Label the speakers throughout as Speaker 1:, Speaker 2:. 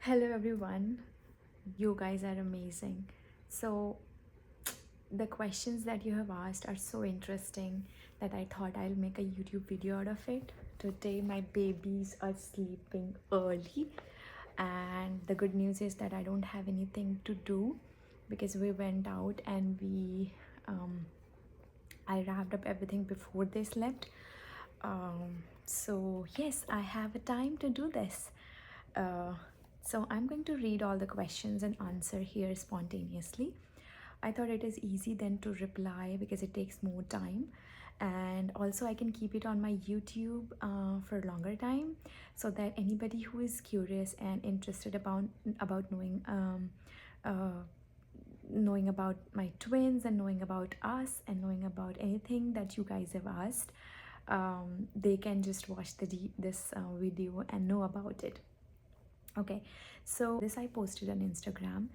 Speaker 1: Hello everyone, you guys are amazing. So, the questions that you have asked are so interesting that I thought I'll make a YouTube video out of it. Today, my babies are sleeping early, and the good news is that I don't have anything to do because we went out and I wrapped up everything before they slept. So, yes, I have a time to do this. Uh, so, I'm going to read all the questions and answer here spontaneously. I thought it is easy then to reply because it takes more time, and also I can keep it on my YouTube for a longer time, so that anybody who is curious and interested about uh, knowing about my twins and knowing about us and knowing about anything that you guys have asked, they can just watch this video and know about it. Okay, so this I posted on Instagram.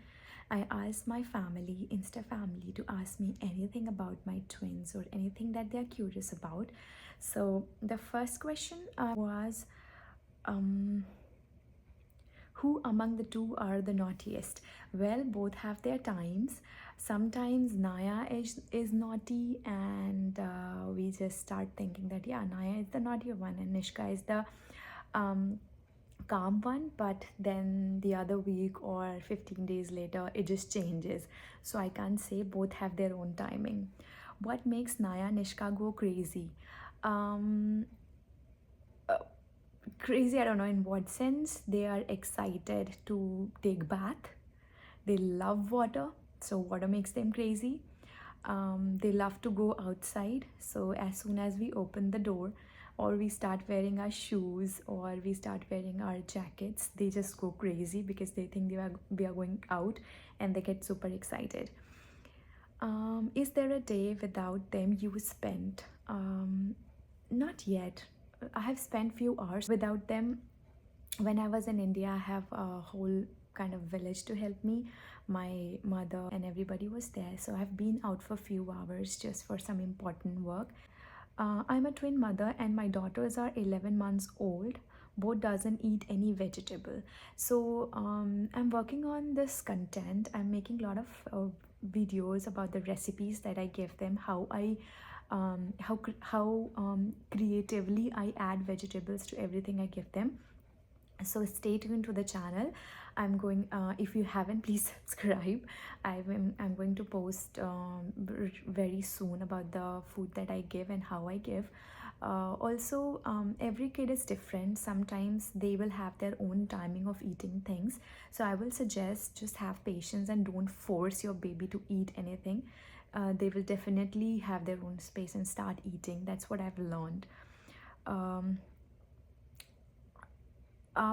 Speaker 1: I asked my family, Insta family, to ask me anything about my twins or anything that they're curious about. So the first question was, um, who among the two are the naughtiest? Well, both have their times. Sometimes Naya is naughty, and we just start thinking that, yeah, Naya is the naughty one and Nishka is the um, calm one, but then the other week or 15 days later it just changes. So I can't say, both have their own timing. What makes Naya Nishka go crazy? um Crazy, I don't know in what sense. They are excited to take bath. They love water, so water makes them crazy. They love to go outside, so as soon as we open the door or we start wearing our shoes or we start wearing our jackets, they just go crazy because they think we are going out, and they get super excited. Is there a day without them you spent? Not yet. I have spent few hours without them. When I was in India, I have a whole kind of village to help me. My mother and everybody was there, so I've been out for few hours just for some important work. I'm a twin mother, and my daughters are 11 months old. Both doesn't eat any vegetable. So I'm working on this content. I'm making a lot of videos about the recipes that I give them, how creatively I add vegetables to everything I give them. So stay tuned to the channel. I'm going, if you haven't, please subscribe. I'm going to post very soon about the food that I give and how I give. Also, every kid is different. Sometimes they will have their own timing of eating things, so I will suggest just have patience and don't force your baby to eat anything. They will definitely have their own space and start eating. That's what I've learned. um,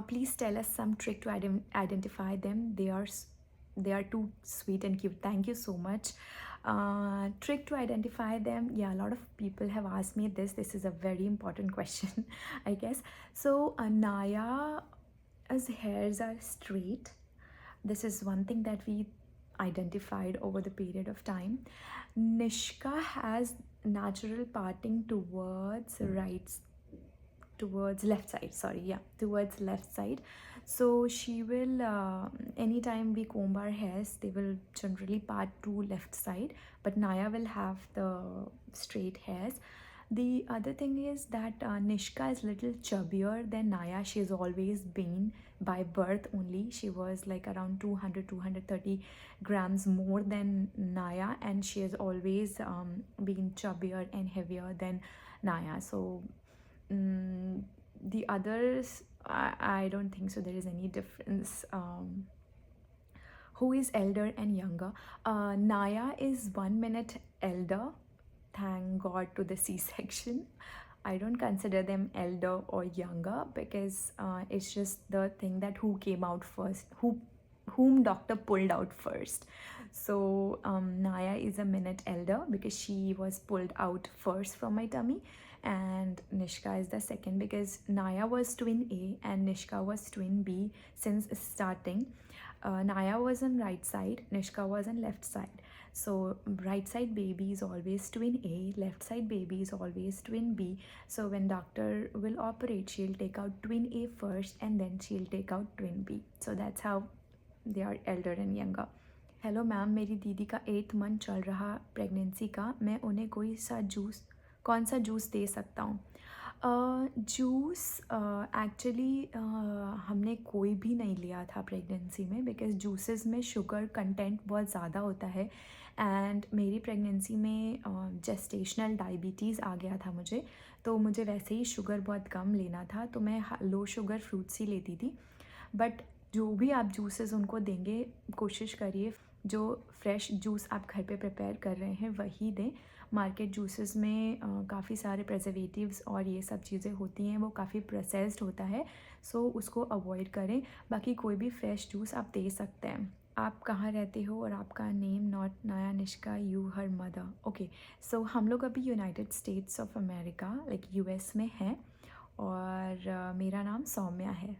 Speaker 1: please tell us some trick to identify them. They are too sweet and cute. Thank you so much. Trick to identify them. Yeah, a lot of people have asked me this. This is a very important question, I guess. So Naya's hairs are straight. This is one thing that we identified over the period of time. Nishka has natural parting towards left side, sorry, yeah, towards left side. So she will, anytime we comb our hairs, they will generally part to left side, but Naya will have the straight hairs. The other thing is that Nishka is little chubbier than Naya. She has always been, by birth only she was like around 230 grams more than Naya, and she has always been chubbier and heavier than Naya. So mm, the others, I don't think so there is any difference. Who is elder and younger? Naya is 1 minute elder, thank god to the c-section. I don't consider them elder or younger because it's just the thing that who came out first, whom doctor pulled out first. So Naya is a minute elder because she was pulled out first from my tummy, and Nishka is the second, because Naya was twin A and Nishka was twin B since starting. Naya was on right side, Nishka was on left side. So right side baby is always twin A, left side baby is always twin B. So when doctor will operate, she'll take out twin A first and then she'll take out twin B. So that's how they are elder and younger. Hello ma'am, मेरी दीदी का 8th month चल रहा pregnancy का, मैं उन्हें कौन सा जूस दे सकता हूँ? जूस एक्चुअली हमने कोई भी नहीं लिया था प्रेगनेंसी में, बिकॉज जूसेस में शुगर कंटेंट बहुत ज़्यादा होता है एंड मेरी प्रेगनेंसी में जेस्टेशनल डायबिटीज़ आ गया था मुझे, तो मुझे वैसे ही शुगर बहुत कम लेना था, तो मैं लो शुगर फ्रूट्स ही लेती थी. बट जो भी आप जूसेस उनको देंगे, कोशिश करिए जो फ्रेश जूस आप घर पे प्रिपेयर कर रहे हैं वही दें. मार्केट जूसेस में काफ़ी सारे प्रिजर्वेटिव्स और ये सब चीज़ें होती हैं, वो काफ़ी प्रोसेस्ड होता है, सो उसको अवॉइड करें. बाकी कोई भी फ्रेश जूस आप दे सकते हैं. आप कहाँ रहते हो और आपका name? Not Naya Nishka, you her mother. Okay, so हम लोग अभी United States of America like US में हैं और मेरा नाम सौम्या है.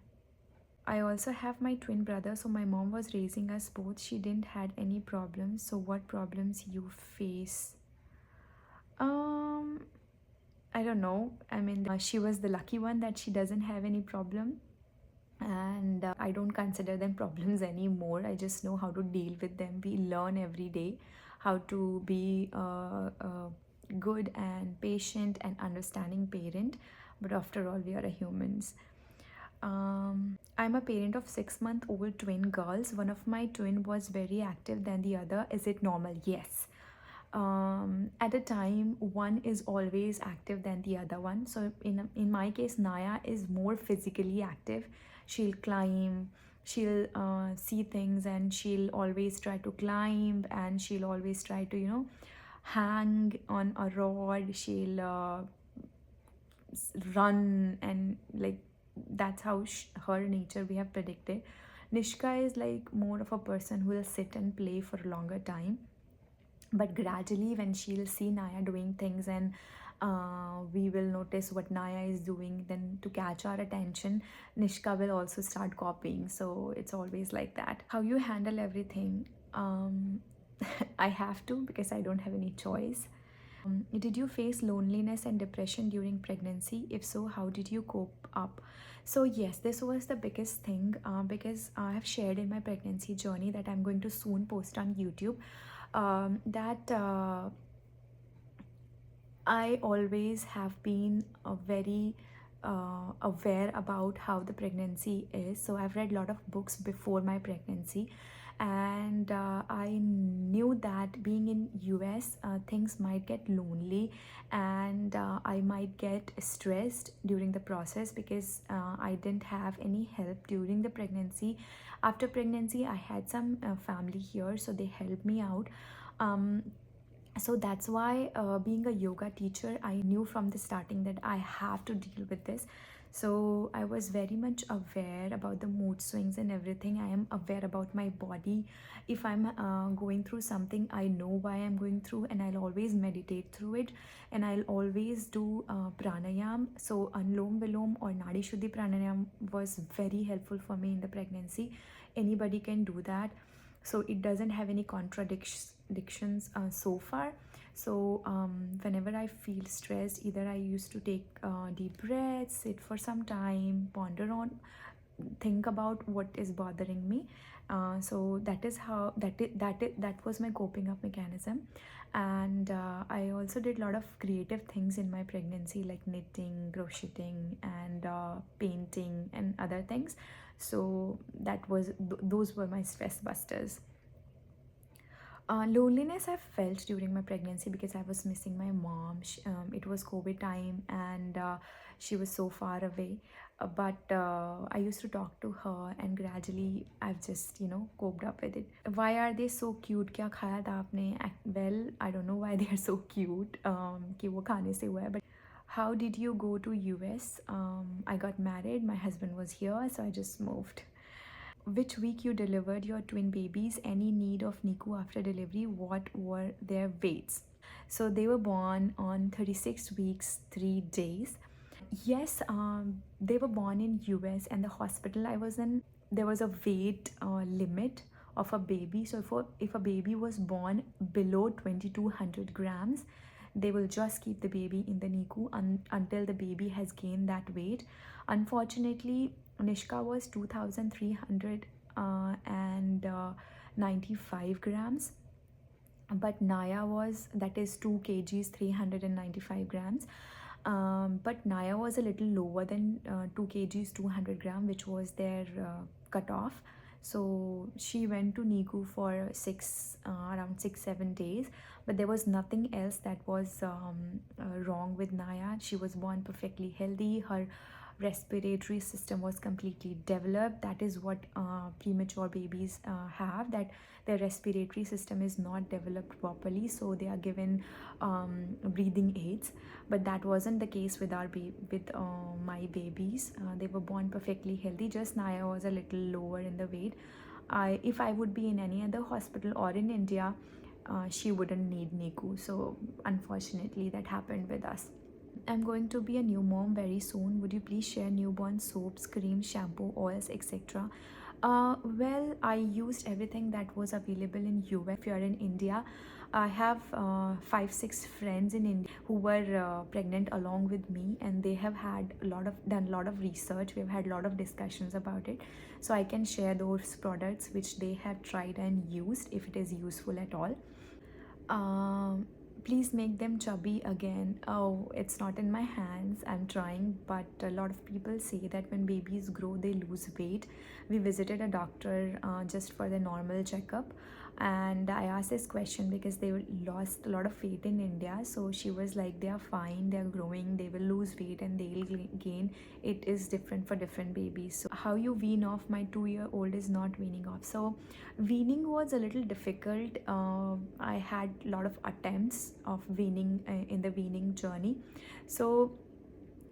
Speaker 1: I also have my twin brother, so my mom was raising us both. She didn't had any problems. So what problems you face? Um, I don't know. I mean, she was the lucky one that she doesn't have any problem, and I don't consider them problems anymore. I just know how to deal with them. We learn every day how to be a good and patient and understanding parent. But after all, we are humans. I'm a parent of 6-month-old twin girls. One of my twin was very active than the other. Is it normal? Yes. At a time, one is always active than the other one. So in my case, Naya is more physically active. She'll climb, she'll see things, and she'll always try to climb, and she'll always try to hang on a rod. She'll run, and like that's how her nature we have predicted. Nishka is like more of a person who will sit and play for a longer time, but gradually when she'll see Naya doing things and we will notice what Naya is doing, then to catch our attention, Nishka will also start copying. So it's always like that. How you handle everything? I have to, because I don't have any choice. Did you face loneliness and depression during pregnancy? If so, how did you cope up? So yes, this was the biggest thing because I have shared in my pregnancy journey that I'm going to soon post on YouTube. That I always have been very aware about how the pregnancy is. So I've read a lot of books before my pregnancy, and I knew that being in US, things might get lonely, and I might get stressed during the process because I didn't have any help during the pregnancy. After pregnancy, I had some family here, so they helped me out. So that's why being a yoga teacher, I knew from the starting that I have to deal with this. So I was very much aware about the mood swings and everything. I am aware about my body. If I'm going through something, I know why I'm going through, and I'll always meditate through it, and I'll always do pranayam. So Anulom Vilom or Nadi Shuddhi pranayam was very helpful for me in the pregnancy. Anybody can do that, so it doesn't have any contradictions so far. So whenever I feel stressed, either I used to take deep breaths, sit for some time, ponder on, think about what is bothering me. So that is how that was my coping up mechanism. And I also did a lot of creative things in my pregnancy, like knitting, crocheting, and painting and other things. So that was those were my stress busters. Loneliness I felt during my pregnancy because I was missing my mom. It was COVID time, and she was so far away. But I used to talk to her, and gradually I've just coped up with it. Why are they so cute? क्या खाया था आपने? Well, I don't know why they are so cute. कि वो खाने से हुआ है. But how did you go to US? I got married. My husband was here, so I just moved. Which week you delivered your twin babies? Any need of NICU after delivery? What were their weights? So they were born on 36 weeks 3 days. Yes, they were born in US, and the hospital I was in, there was a weight limit of a baby. So if a baby was born below 2200 grams, they will just keep the baby in the NICU until the baby has gained that weight. Unfortunately, Nishka was 2300 and 95 grams, but Naya was, that is 2 kgs 395 grams. But Naya was a little lower than 2 kgs 200 gram, which was their cutoff. So she went to NICU for around 6-7 days, but there was nothing else that was wrong with Naya. She was born perfectly healthy. Her respiratory system was completely developed. That is what premature babies have, that their respiratory system is not developed properly, so they are given breathing aids. But that wasn't the case with my babies. They were born perfectly healthy. Just Naya was a little lower in the weight. If I would be in any other hospital or in India, she wouldn't need NICU. So unfortunately that happened with us. I'm going to be a new mom very soon. Would you please share newborn soaps, creams, shampoo, oils, etc.? Well, I used everything that was available in US. If you're in India, I have 5-6 friends in India who were pregnant along with me, and they have had done a lot of research. We've had a lot of discussions about it, so I can share those products which they have tried and used if it is useful at all. um, please make them chubby again. Oh, it's not in my hands. I'm trying, but a lot of people say that when babies grow, they lose weight. We visited a doctor just for the normal checkup, and I asked this question because they lost a lot of weight in India. So she was like, they are fine, they are growing, they will lose weight and they'll gain. It is different for different babies. So how you wean off? My 2-year-old is not weaning off. So weaning was a little difficult. I had a lot of attempts of weaning in the weaning journey. So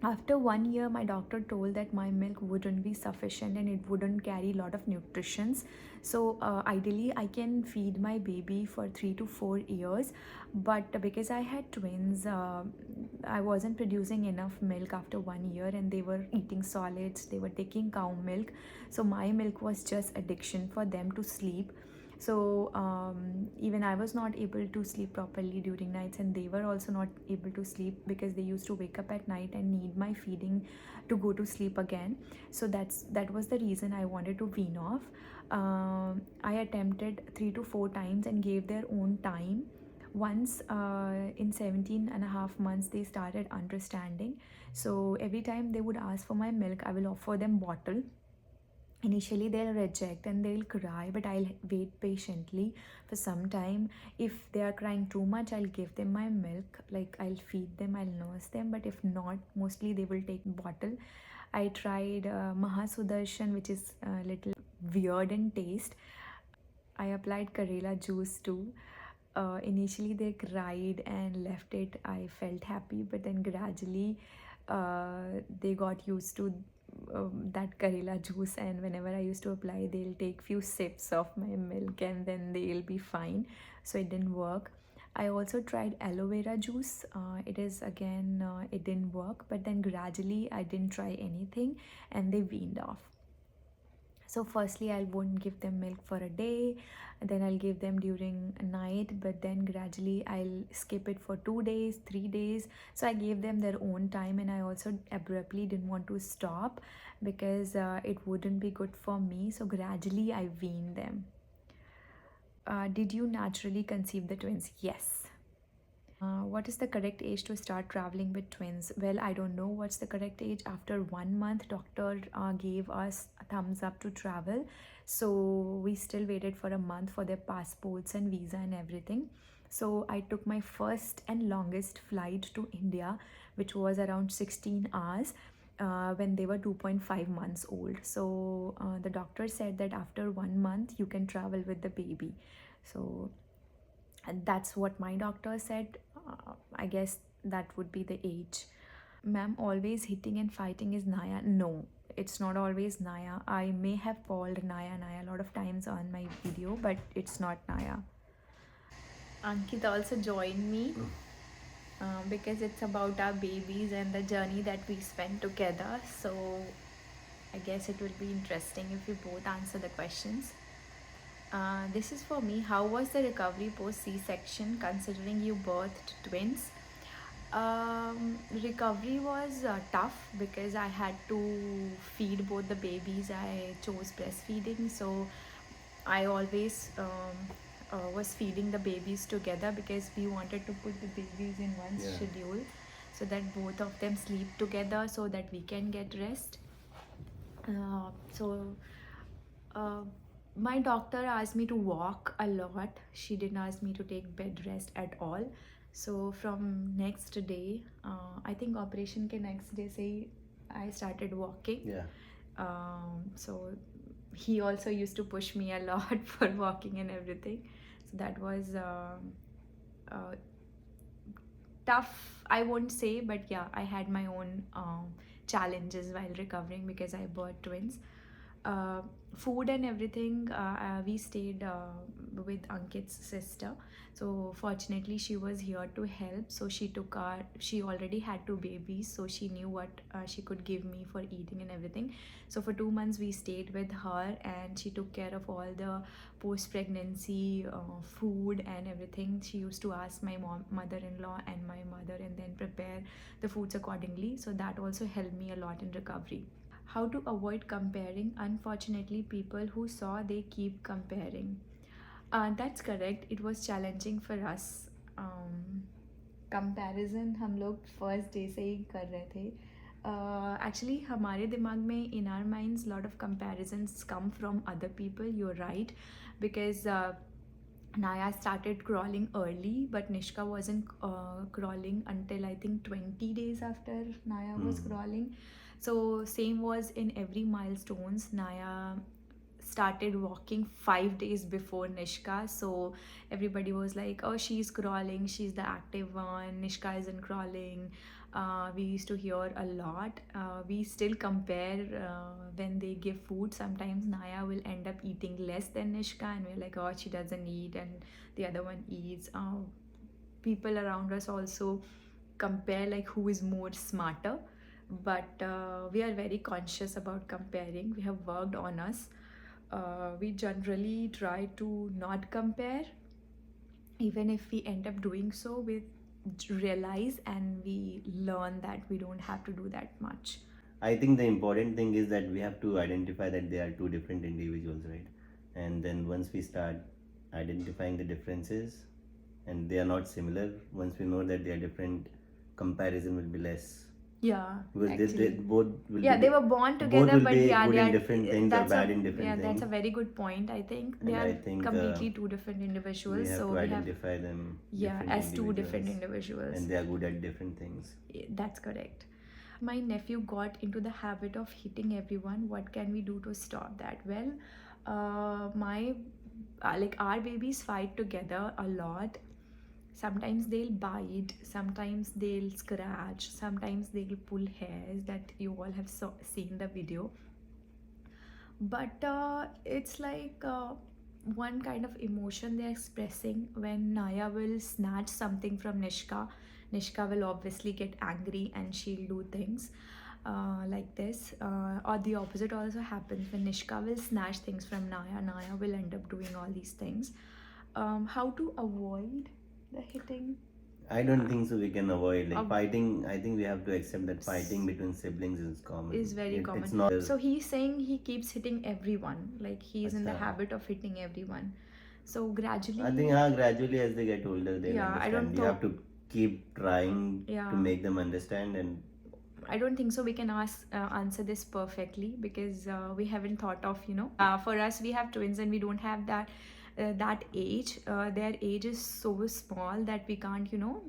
Speaker 1: after 1 year, my doctor told that my milk wouldn't be sufficient and it wouldn't carry a lot of nutritions. So ideally I can feed my baby for 3 to 4 years, but because I had twins, I wasn't producing enough milk after 1 year, and they were eating solids, they were taking cow milk. So my milk was just addiction for them to sleep. So even I was not able to sleep properly during nights, and they were also not able to sleep because they used to wake up at night and need my feeding to go to sleep again. So that was the reason I wanted to wean off. I attempted 3 to 4 times and gave their own time. Once in 17 and a half months they started understanding. So every time they would ask for my milk, I will offer them bottle. Initially they'll reject and they'll cry, but I'll wait patiently for some time. If they are crying too much, I'll give them my milk, like I'll feed them, I'll nurse them. But if not, mostly they will take bottle. I tried Mahasudarshan, which is a little weird in taste. I applied Karela juice too. Initially they cried and left it. I felt happy, but then gradually they got used to that Karela juice, and whenever I used to apply, they'll take few sips of my milk and then they'll be fine. So it didn't work. I also tried aloe vera juice. It didn't work, but then gradually I didn't try anything and they weaned off. So firstly I won't give them milk for a day, then I'll give them during night, but then gradually I'll skip it for 2 days, 3 days. So I gave them their own time, and I also abruptly didn't want to stop because it wouldn't be good for me. So gradually I weaned them. Did you naturally conceive the twins? Yes. What is the correct age to start traveling with twins? Well, I don't know what's the correct age. After 1 month, doctor gave us a thumbs up to travel. So we still waited for a month for their passports and visa and everything. So I took my first and longest flight to India, which was around 16 hours. When they were 2.5 months old. So the doctor said that after 1 month you can travel with the baby. So and that's what my doctor said. I guess that would be the age. Ma'am, always hitting and fighting is Naya? No, it's not always Naya. I may have called Naya a lot of times on my video, but it's not Naya. Ankit also joined me. because it's about our babies and the journey that we spend together. So I guess it will be interesting if we both answer the questions. This is for me. How was the recovery post C-section considering you birthed twins? Recovery was tough because I had to feed both the babies. I chose breastfeeding, so I always was feeding the babies together because we wanted to put the babies in one schedule so that both of them sleep together so that we can get rest. So uh, my doctor asked me to walk a lot. She didn't ask me to take bed rest at all. So from next day, I think operation ke next day say I started walking.
Speaker 2: Yeah.
Speaker 1: So he also used to push me a lot for walking and everything. So that was uh, tough, I won't say, but yeah, I had my own challenges while recovering because I birthed twins. uh, Food and everything, we stayed with Ankit's sister, so fortunately she was here to help. So she already had two babies, so she knew what she could give me for eating and everything. So for 2 months we stayed with her and she took care of all the post-pregnancy food and everything. She used to ask my mother-in-law and my mother and then prepare the foods accordingly, so that also helped me a lot in recovery. How to avoid comparing? Unfortunately, people who saw they keep comparing. That's correct. It was challenging for us. Comparison हम लोग first day से ही कर रहे थे. Actually हमारे दिमाग में in our minds lot of comparisons come from other people. You're right, because Naya started crawling early, but Nishka wasn't crawling until I think 20 days after Naya was crawling. So same was in every milestones. Naya started walking 5 days before Nishka, so everybody was like, oh, she's crawling, she's the active one, Nishka isn't crawling. We used to hear a lot. We still compare when they give food. Sometimes Naya will end up eating less than Nishka and we're like, oh, she doesn't eat and the other one eats. People around us also compare like who is more smarter, but we are very conscious about comparing. We have worked on us. We generally try to not compare. Even if we end up doing so, we realize and we learn that we don't have to do that much.
Speaker 2: I think the important thing is that we have to identify that they are two different individuals, right? And then once we start identifying the differences and they are not similar, once we know that they are different, comparison will be less.
Speaker 1: Yeah,
Speaker 2: Because they
Speaker 1: actually.
Speaker 2: both will
Speaker 1: Yeah,
Speaker 2: be
Speaker 1: they were born
Speaker 2: both
Speaker 1: together,
Speaker 2: will
Speaker 1: but
Speaker 2: be
Speaker 1: yeah,
Speaker 2: good
Speaker 1: they
Speaker 2: in
Speaker 1: are.
Speaker 2: different things or bad in different
Speaker 1: Yeah,
Speaker 2: things.
Speaker 1: that's a very good point. I think they
Speaker 2: And
Speaker 1: are
Speaker 2: I think
Speaker 1: completely two different individuals.
Speaker 2: we have
Speaker 1: so
Speaker 2: to
Speaker 1: we have,
Speaker 2: identify them
Speaker 1: yeah,
Speaker 2: different
Speaker 1: as two different
Speaker 2: individuals,
Speaker 1: individuals.
Speaker 2: and they are good at different things.
Speaker 1: That's correct. My nephew got into the habit of hitting everyone. What can we do to stop that? Well, my like our babies fight together a lot. Sometimes they'll bite, sometimes they'll scratch, sometimes they'll pull hairs. That you all have seen the video. But it's like one kind of emotion they're expressing. When Naya will snatch something from Nishka, Nishka will obviously get angry and she'll do things like this. Or the opposite also happens. When Nishka will snatch things from Naya, Naya will end up doing all these things. How to avoid the hitting?
Speaker 2: I don't think so. We can avoid fighting. I think we have to accept that fighting between siblings is common.
Speaker 1: Is very common.
Speaker 2: It's not.
Speaker 1: So he's saying he keeps hitting everyone. Like he's in the
Speaker 2: Acha.
Speaker 1: habit of hitting everyone. So gradually.
Speaker 2: I think gradually as they get older, they'll understand.
Speaker 1: I don't
Speaker 2: You have to keep trying to make them understand, and
Speaker 1: I don't think so we can answer this perfectly because we haven't thought of, for us we have twins and we don't have that age. Their age is so small that we can't,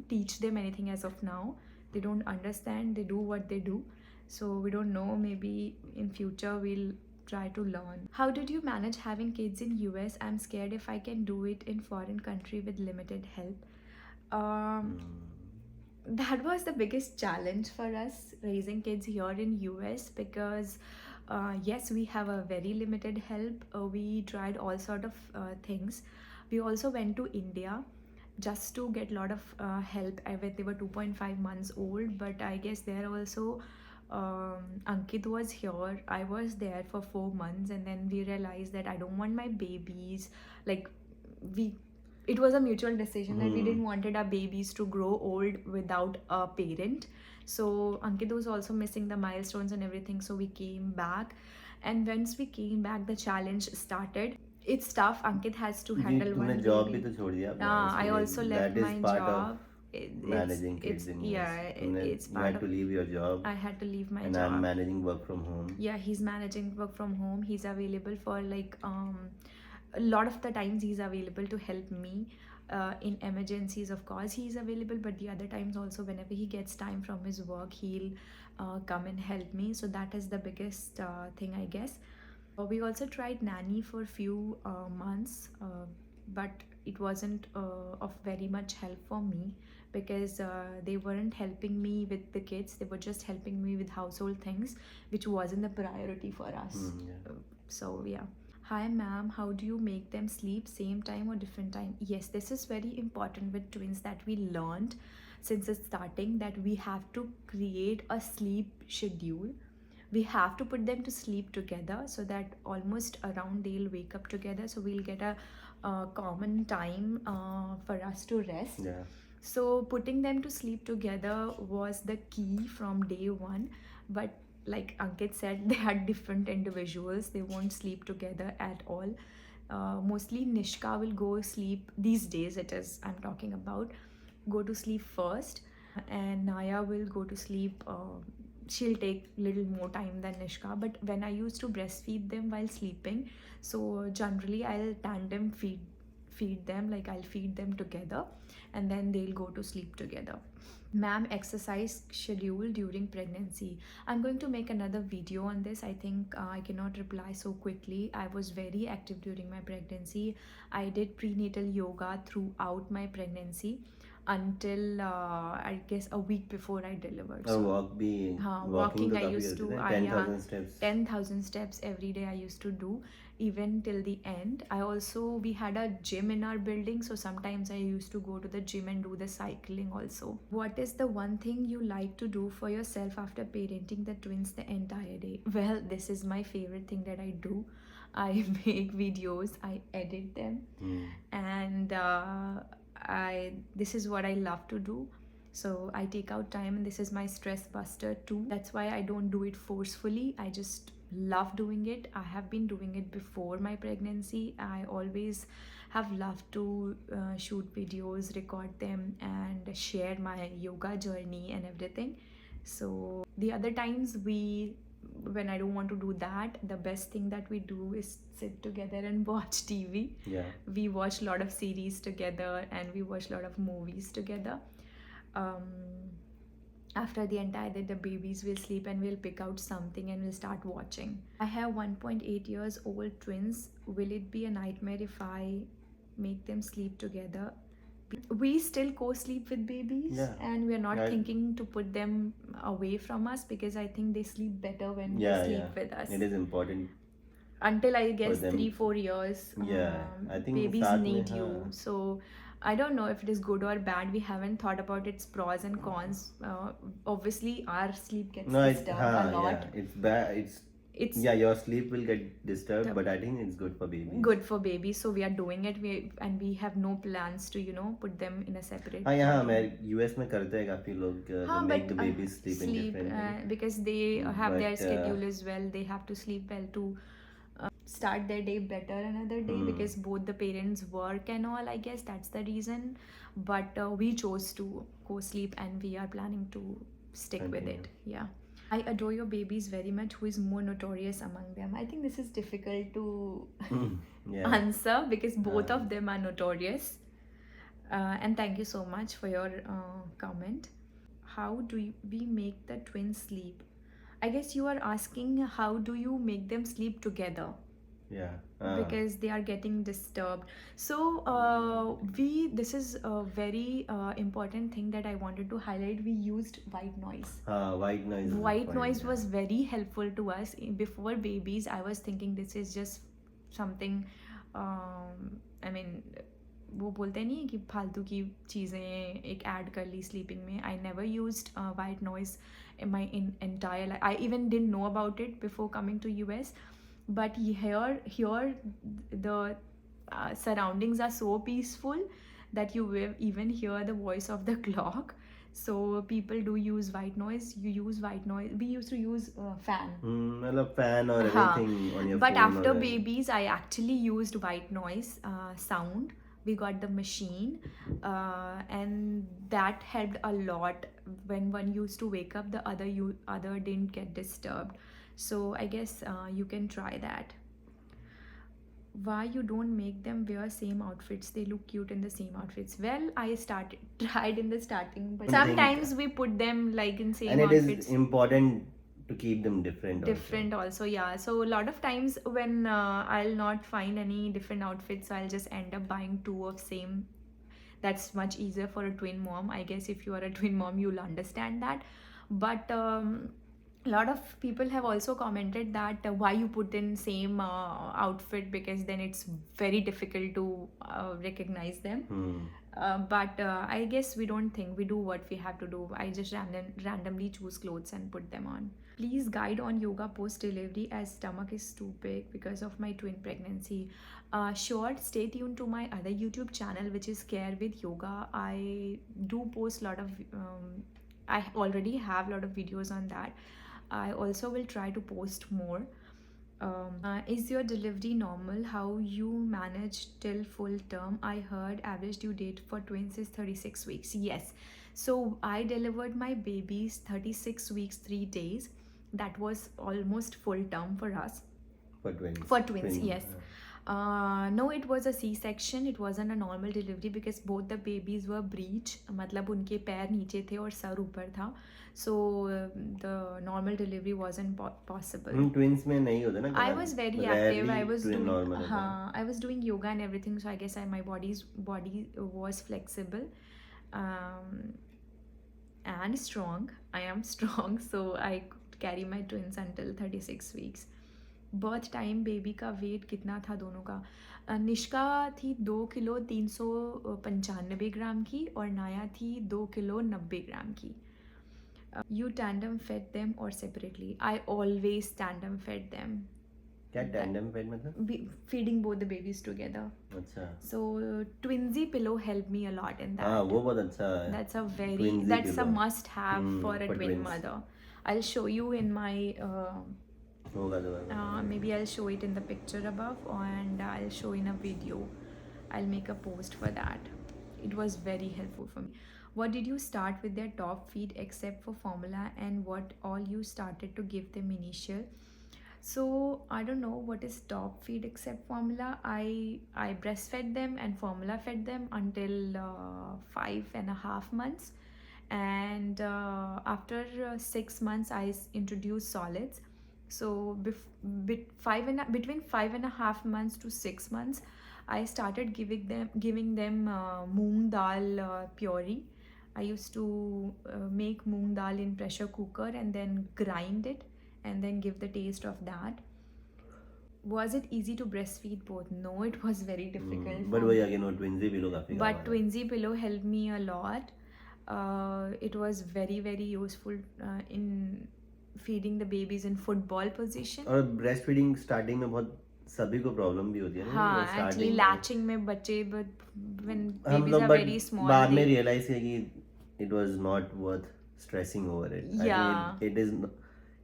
Speaker 1: teach them anything as of now. They don't understand, they do what they do. So we don't know, maybe in future we'll try to learn. How did you manage having kids in US? I'm scared if I can do it in foreign country with limited help. That was the biggest challenge for us raising kids here in US because yes, we have a very limited help. We tried all sort of things. We also went to India just to get a lot of help when they were 2.5 months old. But I guess there also Ankit was here, I was there for 4 months, and then we realized that I don't want my babies, like, we it was a mutual decision that we didn't wanted our babies to grow old without a parent. So Ankit was also missing the milestones and everything, so we came back. And once we came back, the challenge started. It's tough. Ankit has to
Speaker 2: जी
Speaker 1: handle
Speaker 2: तुमने
Speaker 1: one
Speaker 2: job भी
Speaker 1: baby.
Speaker 2: तो छोड़ दिया अपना
Speaker 1: I
Speaker 2: इसके
Speaker 1: also
Speaker 2: लिए
Speaker 1: left
Speaker 2: that is
Speaker 1: my
Speaker 2: part of
Speaker 1: job.
Speaker 2: managing kids
Speaker 1: It's
Speaker 2: in US.
Speaker 1: yeah,
Speaker 2: तुमने
Speaker 1: it's
Speaker 2: you
Speaker 1: part
Speaker 2: had
Speaker 1: of.
Speaker 2: to leave your job
Speaker 1: I had to leave my
Speaker 2: and I'm
Speaker 1: job.
Speaker 2: managing work from home.
Speaker 1: Yeah, he's managing work from home. He's available for like a lot of the times he's available to help me. In emergencies, of course he's available, but the other times also, whenever he gets time from his work, he'll come and help me. So that is the biggest thing, I guess. We also tried nanny for a few months, but it wasn't of very much help for me, because they weren't helping me with the kids. They were just helping me with household things, which wasn't the priority for us.
Speaker 2: Yeah.
Speaker 1: So yeah. Hi ma'am, how do you make them sleep same time or different time? Yes, this is very important with twins, that we learned since the starting, that we have to create a sleep schedule. We have to put them to sleep together, so that almost around they'll wake up together, so we'll get a common time for us to rest.
Speaker 2: Yeah.
Speaker 1: So putting them to sleep together was the key from day one. But like Ankit said, they are different individuals, they won't sleep together at all. Mostly Nishka will go sleep these days, it is I'm talking about, go to sleep first, and Naya will go to sleep. She'll take little more time than Nishka. But when I used to breastfeed them while sleeping, so generally I'll tandem feed them, like I'll feed them together, and then they'll go to sleep together. Ma'am, exercise schedule during pregnancy. I'm going to make another video on this. I think I cannot reply so quickly. I was very active during my pregnancy. I did prenatal yoga throughout my pregnancy until I guess a week before I delivered.
Speaker 2: और walk भी
Speaker 1: Walking
Speaker 2: तो
Speaker 1: I
Speaker 2: काफी
Speaker 1: used
Speaker 2: करते
Speaker 1: to,
Speaker 2: थे
Speaker 1: I
Speaker 2: 10,000 steps
Speaker 1: 10,000 steps every day I used to do, even till the end. I also, we had a gym in our building, so sometimes I used to go to the gym and do the cycling also. What is the one thing you like to do for yourself after parenting the twins the entire day? Well, this is my favorite thing that I do. I make videos, I edit them, and this is what I love to do. So I take out time, and this is my stress buster too. That's why I don't do it forcefully. I just love doing it. I have been doing it before my pregnancy. I always have loved to shoot videos, record them, and share my yoga journey and everything. So the other times, when I don't want to do that, the best thing that we do is sit together and watch TV.
Speaker 2: Yeah.
Speaker 1: We watch a lot of series together, and we watch a lot of movies together. After the entire day, the babies will sleep, and we'll pick out something and we'll start watching. I have 1.8 years old twins. Will it be a nightmare if I make them sleep together? We still co-sleep with babies,
Speaker 2: Yeah.
Speaker 1: and we're not
Speaker 2: Yeah.
Speaker 1: thinking to put them away from us, because I think they sleep better when
Speaker 2: Yeah,
Speaker 1: they sleep
Speaker 2: yeah.
Speaker 1: with us.
Speaker 2: It is important.
Speaker 1: Until I guess
Speaker 2: them.
Speaker 1: 3-4 years,
Speaker 2: Yeah, I think
Speaker 1: babies
Speaker 2: साथ में,
Speaker 1: need
Speaker 2: हाँ.
Speaker 1: you. So I don't know if it is good or bad. We haven't thought about its pros and cons. Obviously our sleep gets
Speaker 2: No,
Speaker 1: disturbed a lot.
Speaker 2: Yeah, it's bad. It's yeah, your sleep will get disturbed, but I think it's good for babies.
Speaker 1: Good for babies, so we are doing it. We have no plans to put them in a separate.
Speaker 2: हाँ यहाँ मैं US में करते हैं काफी लोग they make the babies sleep indifferently.
Speaker 1: Because they have their
Speaker 2: But,
Speaker 1: schedule as well. They have to sleep well to start their day better another day, because both the parents work and all. I guess that's the reason. But we chose to co-sleep, and we are planning to stick with it. Yeah. I adore your babies very much. Who is more notorious among them? I think this is difficult to answer, because both of them are notorious. And thank you so much for your comment. How do we make the twins sleep? I guess you are asking, how do you make them sleep together?
Speaker 2: Yeah.
Speaker 1: Because they are getting disturbed. So this is a very important thing that I wanted to highlight. We used white noise. White noise was very helpful to us. Before babies, I was thinking this is just something वो बोलते नहीं है कि फालतू की चीज़ें एक add कर ली स्लीपिंग में. I never used white noise in my entire life. I even didn't know about it before coming to US, but here the surroundings are so peaceful that you will even hear the voice of the clock. So people do use white noise. You use white noise. We used to use fan.
Speaker 2: मतलब fan or anything on your
Speaker 1: But
Speaker 2: phone
Speaker 1: after
Speaker 2: or
Speaker 1: babies, I actually used white noise sound. We got the machine, and that helped a lot. When one used to wake up, the other didn't get disturbed. So I guess you can try that. Why you don't make them wear same outfits? They look cute in the same outfits. Well, I tried in the starting, but sometimes we put them like in same
Speaker 2: and it
Speaker 1: outfits.
Speaker 2: is important to keep them different
Speaker 1: Also, yeah. So a lot of times when I'll not find any different outfits, I'll just end up buying two of same. That's much easier for a twin mom. I guess if you are a twin mom, you'll understand that. But a lot of people have also commented that why you put in same outfit, because then it's very difficult to recognize them. But I guess we don't think, we do what we have to do. I just randomly choose clothes and put them on. Please guide on yoga post delivery, as stomach is too big because of my twin pregnancy. Sure, stay tuned to my other YouTube channel, which is Care with Yoga. I do post a lot of I already have a lot of videos on that. I also will try to post more. Is your delivery normal? How you manage till full term? I heard average due date for twins is 36 weeks. Yes. So I delivered my babies 36 weeks, 3 days. That was almost full term for us.
Speaker 2: for twins.
Speaker 1: For twins, yes. No, it was a C-section. It wasn't a normal delivery because both the babies were breech. मतलब उनके पैर नीचे थे और sir ऊपर था. So the normal delivery wasn't possible.
Speaker 2: Twins में नहीं होता ना.
Speaker 1: I was very active. I was doing I was doing yoga and everything. So I guess my body was flexible, and strong. I am strong, so I could carry my twins until 36 weeks. Birth time baby का wait कितना था दोनों का? निष्का थी 2 kilo 395 ग्राम की और नाया थी 2 किलो 90 ग्राम की. You tandem fed them or separately? I always tandem fed them.
Speaker 2: क्या tandem fed मतलब?
Speaker 1: Feeding both the babies together.
Speaker 2: अच्छा.
Speaker 1: So twinsy pillow helped me a lot in that.
Speaker 2: हाँ, वो बहुत अच्छा है.
Speaker 1: That's a must have for a twin mother. I'll show you in my maybe I'll show it in the picture above, and I'll show in a video. I'll make a post for that. It was very helpful for me. What did you start with their top feed except for formula, and what all you started to give them initial? So I don't know what is top feed except formula. I breastfed them and formula fed them until 5.5 months, and after 6 months I introduced solids. So between 5.5 months to 6 months, I started giving them moong dal puree. I used to make moong dal in pressure cooker and then grind it and then give the taste of that. Was it easy to breastfeed both? No, it was very difficult.
Speaker 2: But वही again वो twinsy pillow काफी.
Speaker 1: But twinsy pillow helped me a lot. It was very very useful in feeding the babies in football position.
Speaker 2: और breastfeeding starting में बहुत सभी को problem भी होती है ना.
Speaker 1: हाँ, actually latching में बच्चे when babies are very small.
Speaker 2: बाद में realize किया कि it was not worth stressing over it.
Speaker 1: Yeah.
Speaker 2: It is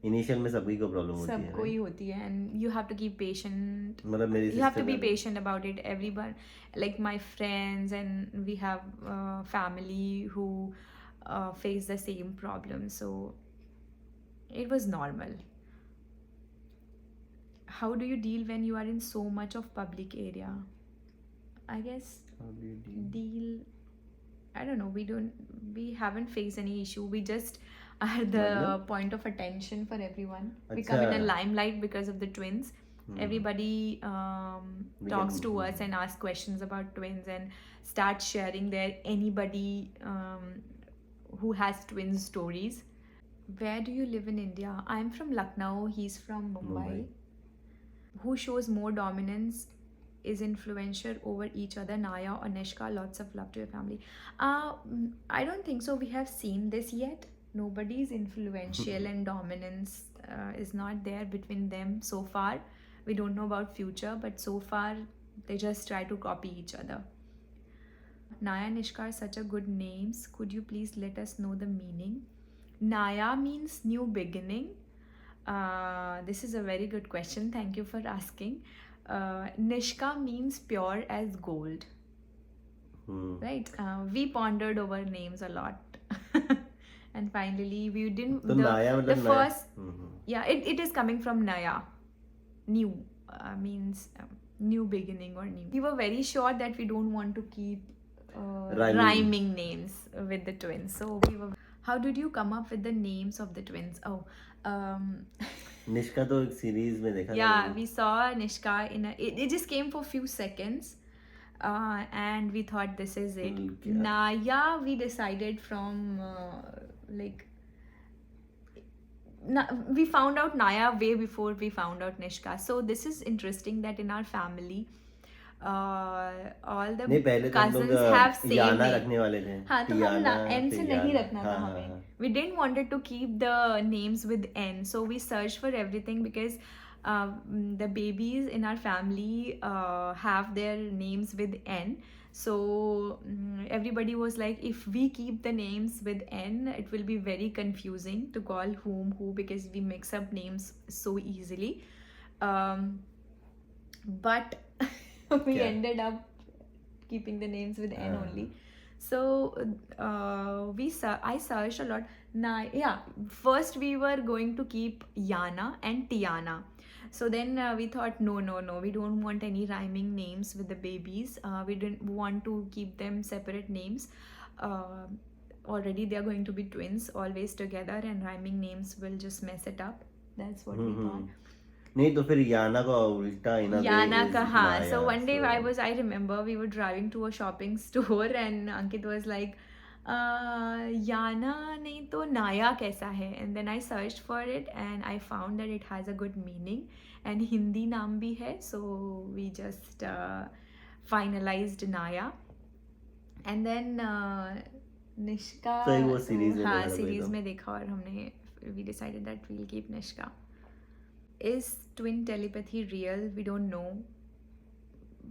Speaker 2: initial में सभी को प्रॉब्लम होती है.
Speaker 1: सबको ही होती है, and you have to keep patient.
Speaker 2: मतलब मेरी
Speaker 1: you have to be patient about it. Everyone, like my friends, and we have family who face the same problem. So it was normal. How do you deal when you are in so much of public area? I guess
Speaker 2: how do you
Speaker 1: deal I don't know, we haven't faced any issue. We just are the point of attention for everyone. We come in a limelight because of the twins. Everybody talks to us and asks questions about twins and start sharing their anybody who has twins stories. Where do you live in India? I'm from Lucknow. He's from Mumbai. Who shows more dominance is influential over each other, Naya or Nishka? Lots of love to your family. I don't think so. We have seen this yet. Nobody's influential and dominance is not there between them so far. We don't know about future, but so far they just try to copy each other. Naya and Nishka are such a good names. Could you please let us know the meaning? Naya means new beginning. This is a very good question. Thank you for asking. Nishka means pure as gold. Right? We pondered over names a lot. And finally, we didn't.
Speaker 2: तो नाया
Speaker 1: The
Speaker 2: मतलब नया
Speaker 1: first, yeah, it is coming from Naya. New means new beginning or new. We were very sure that we don't want to keep rhyming names with the twins. So we were. How did you come up with the names of the twins? Oh,
Speaker 2: Nishka तो एक series में देखा था
Speaker 1: yeah,
Speaker 2: मैंने.
Speaker 1: we saw Nishka in a. It just came for a few seconds, and we thought this is it.
Speaker 2: क्या?
Speaker 1: Naya, we decided from like. We found out Naya way before we found out Nishka. So this is interesting that in our family, all the
Speaker 2: नहीं पहले तो हम लोग
Speaker 1: cousins have same
Speaker 2: Yana
Speaker 1: name.
Speaker 2: रखने वाले थे.
Speaker 1: हाँ तो हम
Speaker 2: टियाना,
Speaker 1: N से
Speaker 2: फिर
Speaker 1: नहीं
Speaker 2: याना.
Speaker 1: रखना था
Speaker 2: हाँ,
Speaker 1: हमें.
Speaker 2: हाँ.
Speaker 1: We didn't wanted to keep the names with N, so we searched for everything because the babies in our family have their names with N. So everybody was like, if we keep the names with N, it will be very confusing to call whom who because we mix up names so easily. But we
Speaker 2: क्या?
Speaker 1: ended up keeping the names with N only. So I searched a lot. First we were going to keep Yana and Tiana. So then we thought, no, we don't want any rhyming names with the babies. We didn't want to keep them separate names. Already they are going to be twins, always together, and rhyming names will just mess it up. That's what we thought.
Speaker 2: नहीं तो फिर याना का उल्टा in a way
Speaker 1: Yana
Speaker 2: is
Speaker 1: ka, हाँ.
Speaker 2: Naya,
Speaker 1: So one day
Speaker 2: so-
Speaker 1: I remember we were driving to a shopping store and Ankit was like, Yana नहीं तो Naya कैसा है? And then I searched for it and I found that it has a good meaning and Hindi नाम भी है. So we just finalized Naya. And then Nishka.
Speaker 2: तो वो series में
Speaker 1: हाँ
Speaker 2: देखा था
Speaker 1: series
Speaker 2: तो.
Speaker 1: में देखा और हमने we decided that we'll keep Nishka. Is twin telepathy real? We don't know.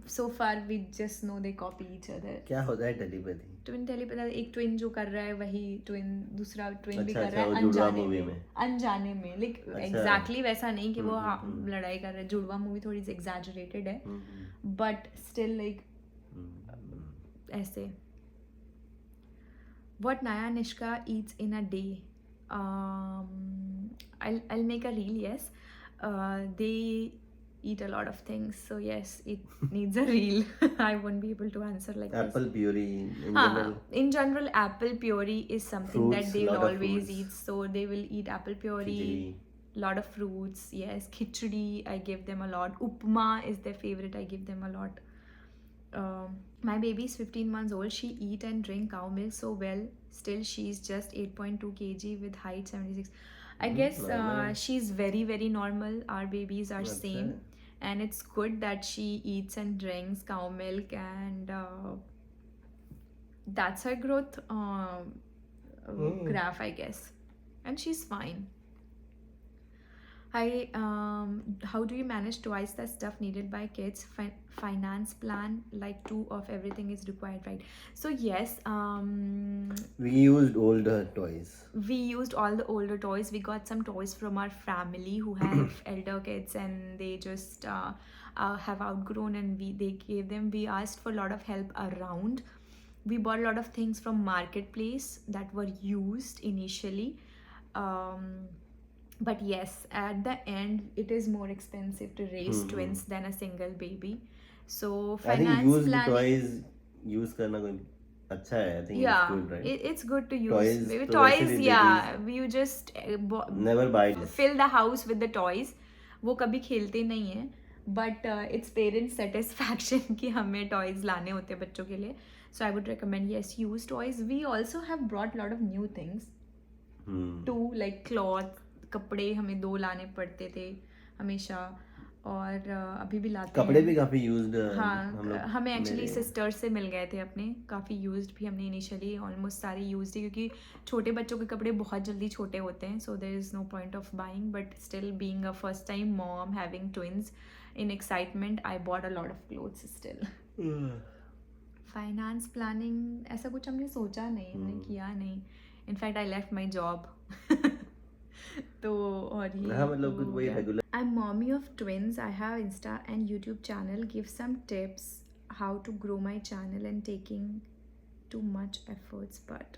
Speaker 1: So far we just know they copy each other.
Speaker 2: क्या होता है टेलीपैथी?
Speaker 1: ट्विन टेलीपैथी एक ट्विन जो कर रहा है वही ट्विन दूसरा ट्विन भी
Speaker 2: अच्छा,
Speaker 1: कर रहा है
Speaker 2: वो जुड़वा
Speaker 1: अनजाने
Speaker 2: movie
Speaker 1: में
Speaker 2: में.
Speaker 1: अनजाने में लाइक
Speaker 2: अच्छा.
Speaker 1: एग्जैक्टली वैसा नहीं कि वो
Speaker 2: लड़ाई
Speaker 1: कर रहा है. जुड़वा मूवी थोड़ी सी एग्जैजरेटेड है बट स्टिल लाइक ऐसे. What Naya Nishka eats in a day? I'll make a reel. Yes, they eat a lot of things. So yes, it needs a reel. I won't be able to answer like
Speaker 2: Apple
Speaker 1: this.
Speaker 2: puree in
Speaker 1: हाँ,
Speaker 2: general.
Speaker 1: in general, apple puree is something
Speaker 2: Fruits,
Speaker 1: that they will
Speaker 2: lot of
Speaker 1: always
Speaker 2: fruits.
Speaker 1: eat. So they will eat apple puree.
Speaker 2: Khichdi.
Speaker 1: Lot of fruits. Yes, khichdi. I give them a lot. Upma is their favorite. I give them a lot. My baby is 15 months old. She eat and drink cow milk so well. Still, she's just 8.2 kg with height 76. I guess
Speaker 2: normal.
Speaker 1: she's very, very normal. Our babies are
Speaker 2: अच्छा.
Speaker 1: same. And it's good that she eats and drinks cow milk and that's her growth graph, I guess. And she's fine. How do you manage twice the stuff needed by kids? Finance plan, like 2 of everything is required, right? So yes,
Speaker 2: We used older toys.
Speaker 1: we used all the older toys. We got some toys from our family who have elder kids and they just have outgrown and they gave them. We asked for a lot of help around. We bought a lot of things from marketplace that were used initially. But yes, at the end, it is more expensive to raise twins than a single baby. So
Speaker 2: I think
Speaker 1: finance
Speaker 2: used
Speaker 1: planning.
Speaker 2: toys use करना कोई अच्छा है. I think
Speaker 1: Yeah,
Speaker 2: it's good, right?
Speaker 1: it's good to use.
Speaker 2: Toys,
Speaker 1: Maybe
Speaker 2: तो
Speaker 1: toys,
Speaker 2: वैसे भी
Speaker 1: yeah. You just
Speaker 2: Never buy this.
Speaker 1: fill the house with the toys. वो कभी खेलते नहीं हैं. But it's parent satisfaction कि हमें toys लाने होते हैं बच्चों के लिए. So I would recommend, yes, use toys. We also have brought a lot of new things too, like cloth, कपड़े हमें 2 लाने पड़ते थे हमेशा. और अभी भी लाते
Speaker 2: कपड़े
Speaker 1: हैं।
Speaker 2: भी काफी यूज्ड
Speaker 1: हाँ,
Speaker 2: हम लोग
Speaker 1: हमें एक्चुअली
Speaker 2: मेरे
Speaker 1: सिस्टर से मिल गए थे अपने, काफ़ी यूज्ड भी हमने इनिशियली ऑलमोस्ट सारे यूज्ड ही, क्योंकि छोटे बच्चों के कपड़े बहुत जल्दी छोटे होते हैं, so there is no point of buying, but still being a first time mom having twins, in excitement I bought a lot of clothes still. Finance planning ऐसा कुछ हमने सोचा नहीं, हमने किया नहीं, in fact I left my job. तो और ही
Speaker 2: हाँ मतलब कुछ
Speaker 1: हो
Speaker 2: वही
Speaker 1: गया।
Speaker 2: Regular
Speaker 1: I'm mommy of twins. I have Insta and YouTube channel. Give some tips how to grow my channel and taking too much efforts. But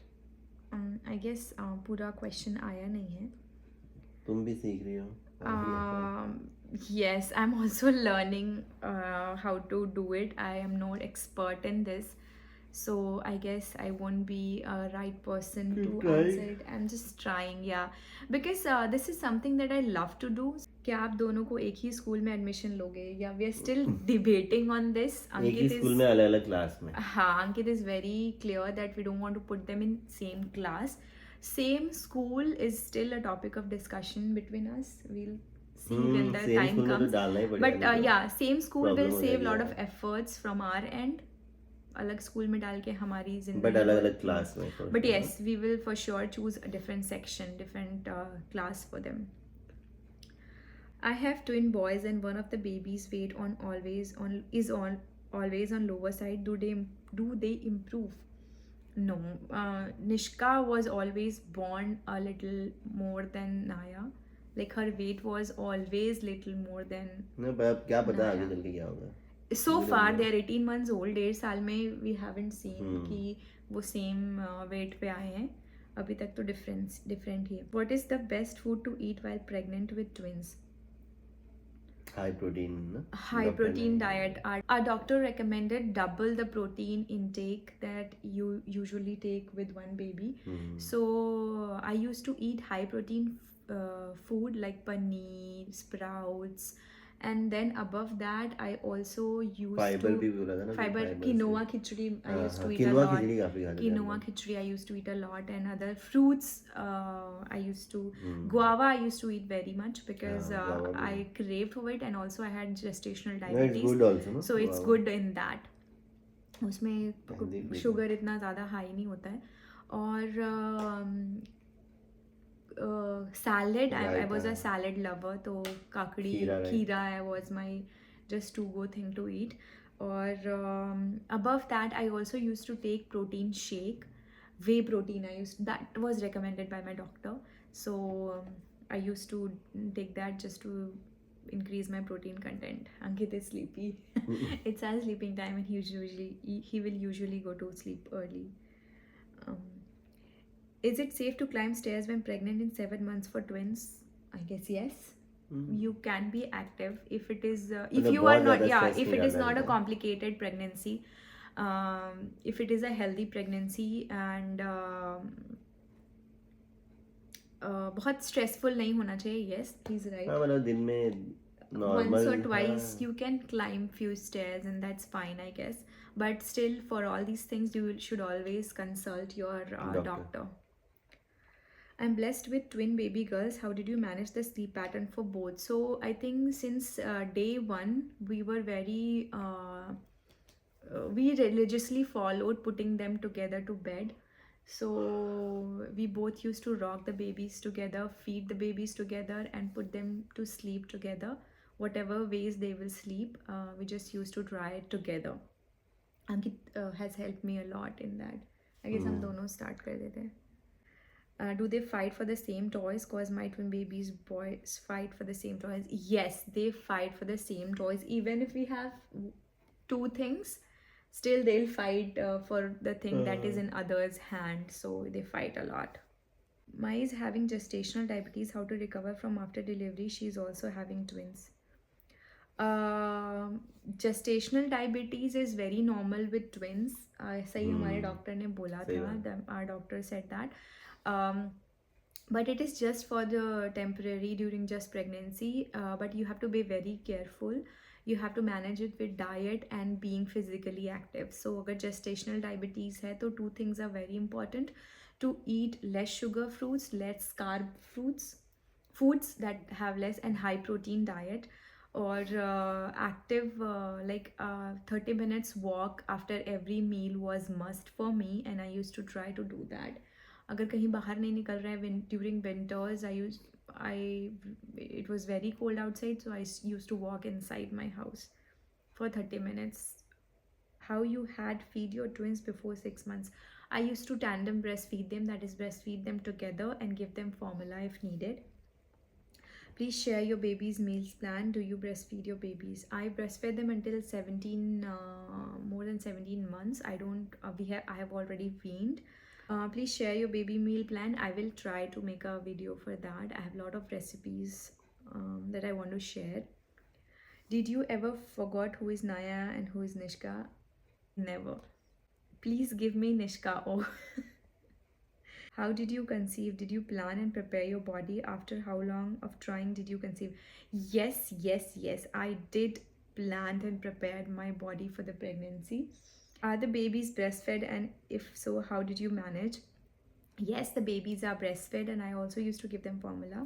Speaker 1: I guess पूरा question आया नहीं है.
Speaker 2: तुम भी सीख रही हो
Speaker 1: Yes, I'm also learning how to do it. I am not expert in this, so I guess I won't be a right person
Speaker 2: Keep
Speaker 1: to
Speaker 2: trying.
Speaker 1: answer it. I'm just trying, yeah, because this is something that I love to do. क्या आप दोनों को एक ही school में admission लोगे, या we are still debating on this?
Speaker 2: एक ही school में अलग अलग क्लास में
Speaker 1: हाँ, Ankit is very clear that we don't want to put them in same class. Same school is still a topic of discussion between us. We'll see when the
Speaker 2: same
Speaker 1: time
Speaker 2: school में तो
Speaker 1: comes.
Speaker 2: डालना ही पड़ेगा
Speaker 1: But
Speaker 2: नहीं तो
Speaker 1: yeah, same school
Speaker 2: problem
Speaker 1: will
Speaker 2: हो
Speaker 1: save
Speaker 2: जाएगी
Speaker 1: lot
Speaker 2: यार।
Speaker 1: of efforts from our end. अलग स्कूल में डाल के हमारी
Speaker 2: बट
Speaker 1: जिंदगी
Speaker 2: अलग
Speaker 1: को-
Speaker 2: अलग क्लास में for
Speaker 1: But
Speaker 2: sure,
Speaker 1: yes, we will for sure choose a different section, different class for them. I have twin boys and one of the babies weight on always on lower side. Do they improve? No. Nishka was always born a little more than Naya. Like her weight was always little more than
Speaker 2: नहीं पर अब क्या पता आगे
Speaker 1: Naya.
Speaker 2: चल के क्या होगा
Speaker 1: So
Speaker 2: We don't
Speaker 1: far
Speaker 2: know.
Speaker 1: they are 18 months old. 1.5 साल में we haven't seen कि वो same weight पे आए हैं. अभी तक तो different ही है. What is the best food to eat while pregnant with twins?
Speaker 2: High protein ना
Speaker 1: High
Speaker 2: Doctor
Speaker 1: protein
Speaker 2: ने-
Speaker 1: diet. Our doctor recommended double the protein intake that you usually take with one baby. So I used to eat high protein food like paneer, sprouts, and then above that I also used
Speaker 2: fibre
Speaker 1: to
Speaker 2: भी बोला था ना
Speaker 1: fiber
Speaker 2: fibre
Speaker 1: quinoa khichdi I
Speaker 2: हाँ,
Speaker 1: used to
Speaker 2: हाँ,
Speaker 1: eat a
Speaker 2: quinoa
Speaker 1: lot.
Speaker 2: खिचड़ी काफी खाते थे हम
Speaker 1: Quinoa
Speaker 2: लोग।
Speaker 1: khichdi I used to eat a lot, and other fruits I used to guava I used to eat very much because
Speaker 2: guava भी।
Speaker 1: I craved for it, and also I had gestational
Speaker 2: No, it's
Speaker 1: diabetes,
Speaker 2: good also ना
Speaker 1: so it's
Speaker 2: guava।
Speaker 1: good in that. उसमें
Speaker 2: Healthy fruit
Speaker 1: sugar इतना ज़्यादा high नहीं होता है. और salad, I was a
Speaker 2: raita.
Speaker 1: salad lover, तो काकड़ी
Speaker 2: खीरा right?
Speaker 1: खीरा was my just to go thing to eat. Or above that I also used to take protein shake, whey protein. That was recommended by my doctor, so I used to take that just to increase my protein content. Ankit is sleepy. It's our sleeping time, and he will usually go to sleep early. Is it safe to climb stairs when pregnant in 7 months for twins? I guess yes. You can be active if it is if
Speaker 2: मतलब
Speaker 1: you are
Speaker 2: बहुत
Speaker 1: not,
Speaker 2: ज़्यादा
Speaker 1: yeah,
Speaker 2: stress
Speaker 1: if
Speaker 2: नहीं
Speaker 1: it is
Speaker 2: डालना
Speaker 1: not a
Speaker 2: रहता है।
Speaker 1: complicated pregnancy, if it is a healthy pregnancy and बहुत stressful नहीं होना चाहिए. Yes, he's right.
Speaker 2: हाँ मतलब दिन में
Speaker 1: Once
Speaker 2: normal
Speaker 1: or twice
Speaker 2: हाँ
Speaker 1: you can climb few stairs, and that's fine, I guess, but still for all these things you should always consult your doctor. I'm blessed with twin baby girls. How did you manage the sleep pattern for both? So I think since day one we were very we religiously followed putting them together to bed. So we both used to rock the babies together, feed the babies together, and put them to sleep together. Whatever ways they will sleep, we just used to try it together. Ankit has helped me a lot in that. I guess हम दोनों start कर देते हैं. Do they fight for the same toys? Cause my twin babies boys fight for the same toys. Yes, they fight for the same toys. Even if we have two things, still they'll fight for the thing that is in others' hand. So they fight a lot. Mai is having gestational diabetes. How to recover from after delivery? She's also having twins. Gestational diabetes is very normal with twins. ऐसा ही हमारे doctor ने बोला था. Our doctor said that. But it is just for the temporary during just pregnancy, but you have to be very careful. You have to manage it with diet and being physically active. So अगर gestational diabetes है तो two things are very important: to eat less sugar fruits, less carb foods that have less, and high protein diet. or active, 30 minutes walk after every meal was must for me, and I used to try to do that. अगर कहीं बाहर नहीं निकल रहा है during winters, I it was very cold outside, so I used to walk inside my house for 30 minutes. How you had feed your twins before 6 months? I used to tandem breastfeed them, that is, breastfeed them together and give them formula if needed. Please share your baby's meals plan. Do you breastfeed your babies? I breastfed them until 17, more than 17 months. I don't, I have already weaned. Please share your baby meal plan. I will try to make a video for that. I have a lot of recipes that I want to share. Did you ever forgot who is Naya and who is Nishka? Never. Please give me Nishka. Oh. How did you conceive? Did you plan and prepare your body? After how long of trying did you conceive? Yes, yes, yes. I did plan and prepared my body for the pregnancy. Are the babies breastfed? And if so, how did you manage? Yes, the babies are breastfed, and I also used to give them formula.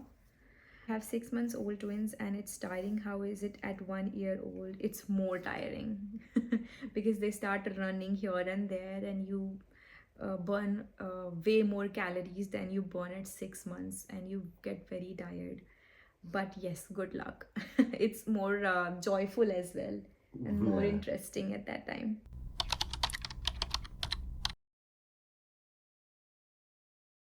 Speaker 1: I have 6 months old twins and it's tiring. How is it at 1 year old? It's more tiring because they start running here and there, and you burn way more calories than you burn at 6 months, and you get very tired. But yes, good luck. It's more joyful as well and more
Speaker 2: Yeah.
Speaker 1: interesting at that time.